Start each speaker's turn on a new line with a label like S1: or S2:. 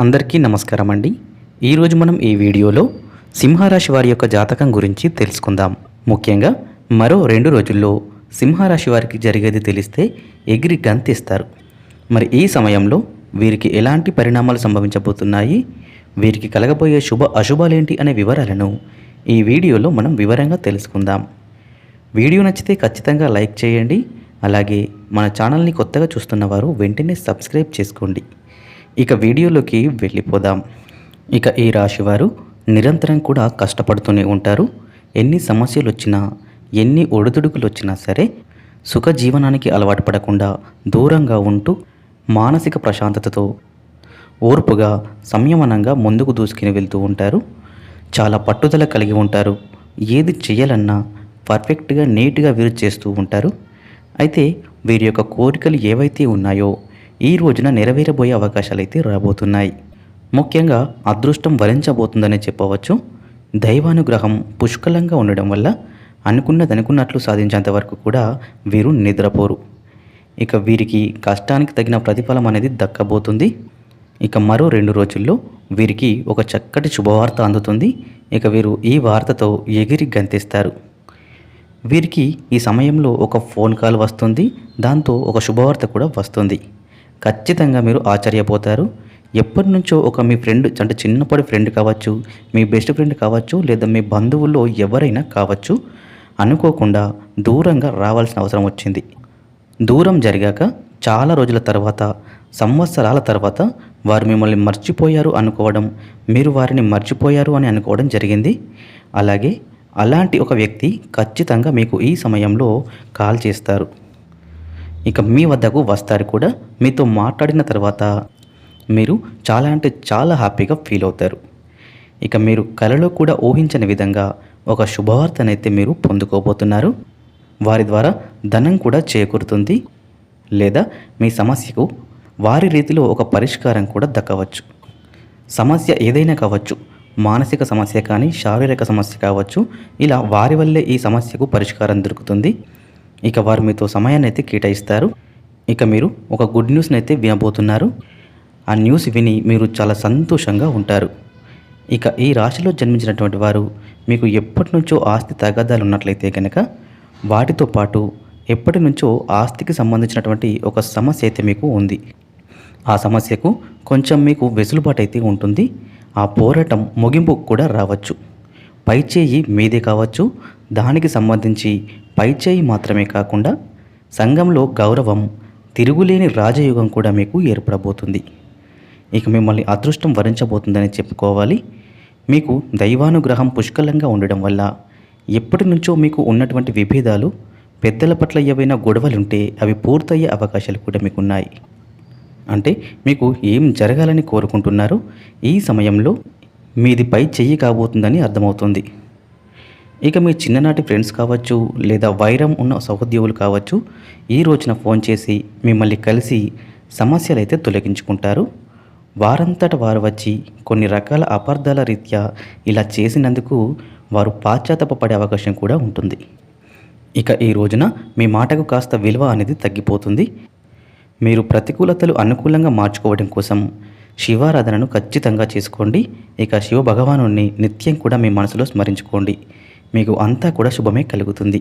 S1: అందరికీ నమస్కారం అండి. ఈరోజు మనం ఈ వీడియోలో సింహరాశి వారి యొక్క జాతకం గురించి తెలుసుకుందాం. ముఖ్యంగా మరో 2 రోజుల్లో సింహరాశి వారికి జరిగేది తెలిస్తే ఎగిరి గంతేస్తారు. మరి ఈ సమయంలో వీరికి ఎలాంటి పరిణామాలు సంభవించబోతున్నాయి, వీరికి కలగబోయే శుభ అశుభాలేంటి అనే వివరాలను ఈ వీడియోలో మనం వివరంగా తెలుసుకుందాం. వీడియో నచ్చితే ఖచ్చితంగా లైక్ చేయండి. అలాగే మన ఛానల్ని కొత్తగా చూస్తున్న వారు వెంటనే సబ్స్క్రైబ్ చేసుకోండి. ఇక వీడియోలోకి వెళ్ళిపోదాం. ఇక ఈ రాశివారు నిరంతరం కూడా కష్టపడుతూనే ఉంటారు. ఎన్ని సమస్యలు వచ్చినా, ఎన్ని ఒడిదుడుకులు వచ్చినా సరే సుఖ జీవనానికి అలవాటు పడకుండా దూరంగా ఉంటూ మానసిక ప్రశాంతతతో ఓర్పుగా సంయమనంగా ముందుకు దూసుకుని వెళ్తూ ఉంటారు. చాలా పట్టుదల కలిగి ఉంటారు. ఏది చేయాలన్నా పర్ఫెక్ట్గా నీట్గా వీరు చేస్తూ ఉంటారు. అయితే వీరి యొక్క కోరికలు ఏవైతే ఉన్నాయో ఈ రోజున నెరవేరబోయే అవకాశాలైతే రాబోతున్నాయి. ముఖ్యంగా అదృష్టం వరించబోతుందని చెప్పవచ్చు. దైవానుగ్రహం పుష్కలంగా ఉండడం వల్ల అనుకున్నట్లు సాధించేంత వరకు కూడా వీరు నిద్రపోరు. ఇక వీరికి కష్టానికి తగిన ప్రతిఫలం అనేది దక్కబోతుంది. ఇక మరో 2 రోజుల్లో వీరికి ఒక చక్కటి శుభవార్త అందుతుంది. ఇక వీరు ఈ వార్తతో ఎగిరి గంతేస్తారు. వీరికి ఈ సమయంలో ఒక ఫోన్ కాల్ వస్తుంది. దాంతో ఒక శుభవార్త కూడా వస్తుంది. ఖచ్చితంగా మీరు ఆశ్చర్యపోతారు. ఎప్పటి నుంచో ఒక మీ ఫ్రెండ్, అంటే చిన్నప్పటి ఫ్రెండ్ కావచ్చు, మీ బెస్ట్ ఫ్రెండ్ కావచ్చు, లేదా మీ బంధువుల్లో ఎవరైనా కావచ్చు, అనుకోకుండా దూరంగా రావాల్సిన అవసరం వచ్చింది. దూరం జరిగాక చాలా రోజుల తర్వాత, సంవత్సరాల తర్వాత వారు మిమ్మల్ని మర్చిపోయారు అనుకోవడం, మీరు వారిని మర్చిపోయారు అని అనుకోవడం జరిగింది. అలాగే అలాంటి ఒక వ్యక్తి ఖచ్చితంగా మీకు ఈ సమయంలో కాల్ చేస్తారు. ఇక మీ వద్దకు వస్తారు కూడా. మీతో మాట్లాడిన తర్వాత మీరు చాలా అంటే చాలా హ్యాపీగా ఫీల్ అవుతారు. ఇక మీరు కలలో కూడా ఊహించని విధంగా ఒక శుభవార్తనైతే మీరు పొందుకోబోతున్నారు. వారి ద్వారా ధనం కూడా చేకూరుతుంది. లేదా మీ సమస్యకు వారి రీతిలో ఒక పరిష్కారం కూడా దక్కవచ్చు. సమస్య ఏదైనా కావచ్చు, మానసిక సమస్య కానీ, శారీరక సమస్య కావచ్చు, ఇలా వారి వల్లే ఈ సమస్యకు పరిష్కారం దొరుకుతుంది. ఇక వారు మీతో సమయాన్ని అయితే కేటాయిస్తారు. ఇక మీరు ఒక గుడ్ న్యూస్ని అయితే వినబోతున్నారు. ఆ న్యూస్ విని మీరు చాలా సంతోషంగా ఉంటారు. ఇక ఈ రాశిలో జన్మించినటువంటి వారు మీకు ఎప్పటి నుంచో ఆస్తి తగాదాలు ఉన్నట్లయితే కనుక వాటితో పాటు ఎప్పటి నుంచో ఆస్తికి సంబంధించినటువంటి ఒక సమస్య అయితే మీకు ఉంది. ఆ సమస్యకు కొంచెం మీకు వెసులుబాటు అయితే ఉంటుంది. ఆ పోరాటం ముగింపు కూడా రావచ్చు. పైచేయి మీదే కావచ్చు. దానికి సంబంధించి పైచేయి మాత్రమే కాకుండా సంఘంలో గౌరవం, తిరుగులేని రాజయోగం కూడా మీకు ఏర్పడబోతుంది. ఇక మిమ్మల్ని అదృష్టం వరించబోతుందని చెప్పుకోవాలి. మీకు దైవానుగ్రహం పుష్కలంగా ఉండడం వల్ల ఎప్పటి నుంచో మీకు ఉన్నటువంటి విభేదాలు, పెద్దల పట్ల ఏవైనా గొడవలుంటే అవి పూర్తయ్యే అవకాశాలు కూడా మీకున్నాయి. అంటే మీకు ఏం జరగాలని కోరుకుంటున్నారో ఈ సమయంలో మీది పై చెయ్యి కాబోతుందని అర్థమవుతుంది. ఇక మీ చిన్ననాటి ఫ్రెండ్స్ కావచ్చు, లేదా వైరం ఉన్న సహోద్యోగులు కావచ్చు, ఈ రోజున ఫోన్ చేసి మిమ్మల్ని కలిసి సమస్యలైతే తొలగించుకుంటారు. వారంతట వారు వచ్చి కొన్ని రకాల అపార్థాల రీత్యా ఇలా చేసినందుకు వారు పశ్చాత్తాపపడే అవకాశం కూడా ఉంటుంది. ఇక ఈ రోజున మీ మాటకు కాస్త విలువ అనేది తగ్గిపోతుంది. మీరు ప్రతికూలతలు అనుకూలంగా మార్చుకోవడం కోసం శివారాధనను ఖచ్చితంగా చేసుకోండి. ఇక శివ భగవానుని నిత్యం కూడా మీ మనసులో స్మరించుకోండి. మీకు అంతా కూడా శుభమే కలుగుతుంది.